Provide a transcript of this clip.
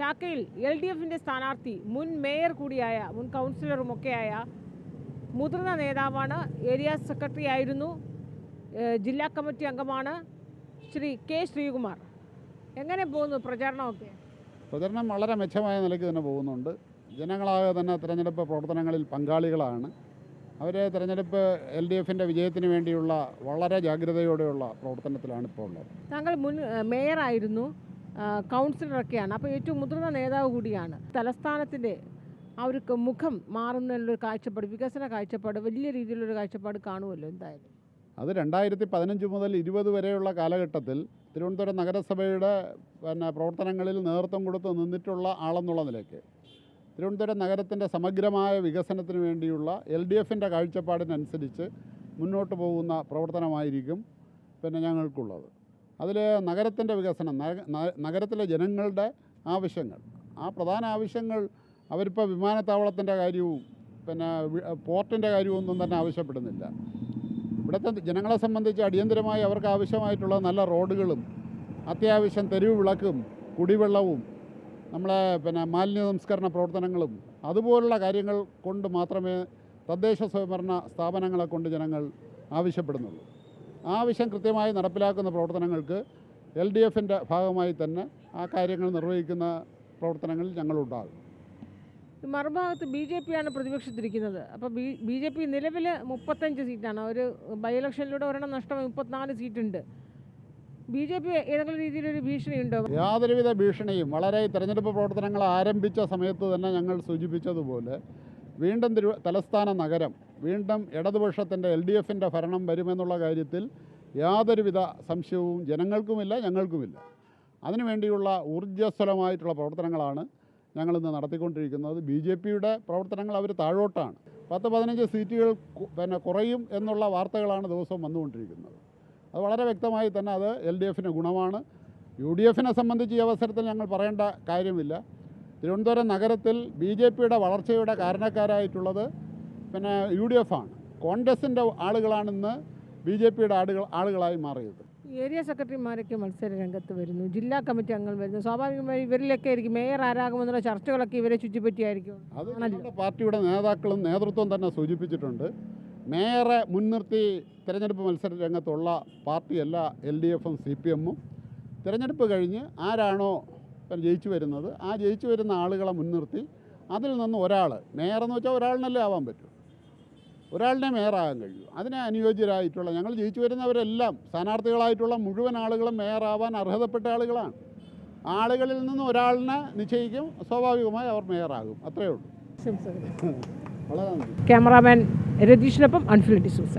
ചാക്കയിൽ LDFിൻ്റെ സ്ഥാനാർത്ഥി മുൻ മേയർ കൂടിയായ മുൻ കൗൺസിലറുമൊക്കെയായ മുതിർന്ന നേതാവാണ്. ഏരിയ സെക്രട്ടറി ആയിരുന്നു, ജില്ലാ കമ്മിറ്റി അംഗമാണ് ശ്രീ കെ ശ്രീകുമാർ. എങ്ങനെ പോകുന്നു പ്രചാരണമൊക്കെ? പ്രചരണം വളരെ മെച്ചമായ നിലയ്ക്ക് തന്നെ പോകുന്നുണ്ട്. ജനങ്ങളാകെ തന്നെ തിരഞ്ഞെടുപ്പ് പ്രവർത്തനങ്ങളിൽ പങ്കാളികളാണ്. അവർ തിരഞ്ഞെടുപ്പ് LDFിൻ്റെ വിജയത്തിന് വേണ്ടിയുള്ള വളരെ ജാഗ്രതയോടെയുള്ള പ്രവർത്തനത്തിലാണ് ഇപ്പോൾ ഉള്ളത്. താങ്കൾ മുൻ മേയറായിരുന്നു, കൗൺസിലറൊക്കെയാണ്, അപ്പോൾ ഏറ്റവും മുതിർന്ന നേതാവ് കൂടിയാണ്. തലസ്ഥാനത്തിൻ്റെ ആ ഒരു മുഖം മാറുന്നതിലൊരു കാഴ്ചപ്പാട്, വികസന കാഴ്ചപ്പാട്, വലിയ രീതിയിലൊരു കാഴ്ചപ്പാട് കാണുമല്ലോ എന്തായാലും. അത് 2015 മുതൽ 20 വരെയുള്ള കാലഘട്ടത്തിൽ തിരുവനന്തപുരം നഗരസഭയുടെ പ്രവർത്തനങ്ങളിൽ നേതൃത്വം കൊടുത്ത് നിന്നിട്ടുള്ള ആളെന്നുള്ള നിലയ്ക്ക് തിരുവനന്തപുരം നഗരത്തിൻ്റെ സമഗ്രമായ വികസനത്തിന് വേണ്ടിയുള്ള LDFിൻ്റെ കാഴ്ചപ്പാടിനനുസരിച്ച് മുന്നോട്ട് പോകുന്ന പ്രവർത്തനമായിരിക്കും ഞങ്ങൾക്കുള്ളത്. അതിൽ നഗരത്തിൻ്റെ വികസനം, നഗരത്തിലെ ജനങ്ങളുടെ ആവശ്യങ്ങൾ, ആ പ്രധാന ആവശ്യങ്ങൾ അവരിപ്പോൾ വിമാനത്താവളത്തിൻ്റെ കാര്യവും പോർട്ടിൻ്റെ കാര്യവും ഒന്നും തന്നെ ആവശ്യപ്പെടുന്നില്ല. ഇവിടുത്തെ ജനങ്ങളെ സംബന്ധിച്ച് അടിയന്തരമായി അവർക്ക് ആവശ്യമായിട്ടുള്ള നല്ല റോഡുകളും അത്യാവശ്യം തെരുവ് വിളക്കും കുടിവെള്ളവും നമ്മളെ മാലിന്യ സംസ്കരണ പ്രവർത്തനങ്ങളും അതുപോലുള്ള കാര്യങ്ങൾ കൊണ്ട് മാത്രമേ തദ്ദേശ സ്വയംഭരണ സ്ഥാപനങ്ങളെ കൊണ്ട് ജനങ്ങൾ ആവശ്യപ്പെടുന്നുള്ളൂ. ആവശ്യം കൃത്യമായി നടപ്പിലാക്കുന്ന പ്രവർത്തനങ്ങൾക്ക് LDFിൻ്റെ ഭാഗമായി തന്നെ ആ കാര്യങ്ങൾ നിർവഹിക്കുന്ന പ്രവർത്തനങ്ങളിൽ ഞങ്ങളുണ്ടാകും. മറുഭാഗത്ത് BJP ആണ് പ്രതിപക്ഷത്തിരിക്കുന്നത്. അപ്പോൾ BJP നിലവിൽ 35 സീറ്റാണ്. ഒരു ബൈ ഇലക്ഷനിലൂടെ ഒരെണ്ണം നഷ്ടമായി 34 സീറ്റുണ്ട്. BJP ഏതെങ്കിലും രീതിയിലൊരു ഭീഷണിയുണ്ടോ? യാതൊരുവിധ ഭീഷണിയും വളരെ തെരഞ്ഞെടുപ്പ് പ്രവർത്തനങ്ങൾ ആരംഭിച്ച സമയത്ത് തന്നെ ഞങ്ങൾ സൂചിപ്പിച്ചതുപോലെ വീണ്ടും തലസ്ഥാന നഗരം വീണ്ടും ഇടതുപക്ഷത്തിൻ്റെ LDFിൻ്റെ ഭരണം വരുമെന്നുള്ള കാര്യത്തിൽ യാതൊരുവിധ സംശയവും ജനങ്ങൾക്കുമില്ല, ഞങ്ങൾക്കുമില്ല. അതിനുവേണ്ടിയുള്ള ഊർജ്ജസ്വലമായിട്ടുള്ള പ്രവർത്തനങ്ങളാണ് ഞങ്ങളിന്ന് നടത്തിക്കൊണ്ടിരിക്കുന്നത്. BJPയുടെ പ്രവർത്തനങ്ങൾ അവർ താഴോട്ടാണ്. 10-15 സീറ്റുകൾ കുറയും എന്നുള്ള വാർത്തകളാണ് ദിവസവും വന്നുകൊണ്ടിരിക്കുന്നത്. അത് വളരെ വ്യക്തമായി തന്നെ അത് LDFിന് ഗുണമാണ്. UDFിനെ സംബന്ധിച്ച് ഈ അവസരത്തിൽ ഞങ്ങൾ പറയേണ്ട കാര്യമില്ല. തിരുവനന്തപുരം നഗരത്തിൽ BJPയുടെ വളർച്ചയുടെ കാരണക്കാരായിട്ടുള്ളത് UDF ആണ്. കോൺഗ്രസിൻ്റെ ആളുകളാണ് ഇന്ന് BJPയുടെ ആളുകളായി മാറിയത്. ഏരിയ സെക്രട്ടറിമാരൊക്കെ മത്സര രംഗത്ത് വരുന്നു, ജില്ലാ കമ്മിറ്റി അംഗങ്ങൾ വരുന്നു. സ്വാഭാവികമായി ഇവരിലൊക്കെ ആയിരിക്കും മേയർ ആരാകുമെന്നുള്ള ചർച്ചകളൊക്കെ ഇവരെ ചുറ്റിപ്പറ്റിയായിരിക്കും. അത് ഞങ്ങളുടെ പാർട്ടിയുടെ നേതാക്കളും നേതൃത്വം തന്നെ സൂചിപ്പിച്ചിട്ടുണ്ട്. മേയറെ മുൻനിർത്തി തിരഞ്ഞെടുപ്പ് മത്സര രംഗത്തുള്ള പാർട്ടിയല്ല LDFും CPMും. തിരഞ്ഞെടുപ്പ് കഴിഞ്ഞ് ആരാണോ ജയിച്ചു വരുന്നത് ആ ജയിച്ചു വരുന്ന ആളുകളെ മുൻനിർത്തി അതിൽ നിന്ന് ഒരാൾ മേയറെന്ന് വെച്ചാൽ ഒരാളിനല്ലേ ആവാൻ പറ്റും, ഒരാളിനെ മേയറാകാൻ കഴിയും. അതിന് അനുയോജ്യരായിട്ടുള്ള ഞങ്ങൾ ജയിച്ചു വരുന്നവരെല്ലാം സ്ഥാനാർത്ഥികളായിട്ടുള്ള മുഴുവൻ ആളുകളും മേയറാവാൻ അർഹതപ്പെട്ട ആളുകളാണ്. ആളുകളിൽ നിന്ന് ഒരാളിനെ നിശ്ചയിക്കും, സ്വാഭാവികമായി അവർ മേയറാകും. അത്രയേ ഉള്ളൂ. ക്യാമറാമാൻ രതീഷിനൊപ്പം അൻഫിൽ ഡിസൂസ.